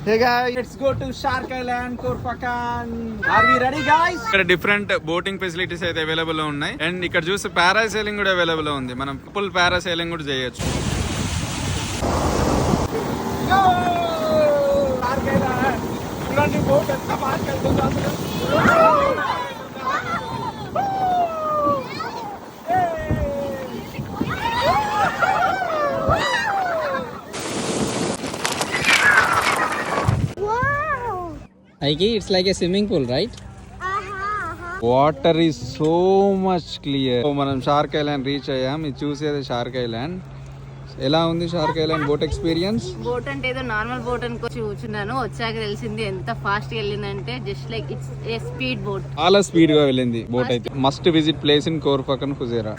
Hey guys, let's go to Shark Island, Korpakan. Are we ready guys? ఇక్కడ different boating facilities అయితే available లో ఉన్నాయి and ఇక్కడ చూసి పారాసైలింగ్ కూడా అవైలబుల్ లో ఉంది. మనం ఫుల్ పారాసైలింగ్ కూడా చేయొచ్చు. Go! Shark Island. చూడండి బోట్ ఎంత బాగా వెళ్తుందో అసలు. Aiki, it's like a swimming pool, right? Water is so much clear. మనం షార్క్ ఐలాండ్ రీచ్ అయ్యాం. ఇది చూసేది షార్క్ ఐలాండ్. ఎలా ఉంది shark island boat experience? Boat అంటే ఏదో నార్మల్ బోట్ అనుకోవచ్చు. కూర్చున్నాను, వచ్చాక తెలిసింది ఎంత ఫాస్ట్ గా వెళ్ళిందంటే just like it's a speed boat. చాలా స్పీడ్ గా వెళ్ళింది బోట్ అయితే. Must visit place in Khorfakkan ఫుజేరా.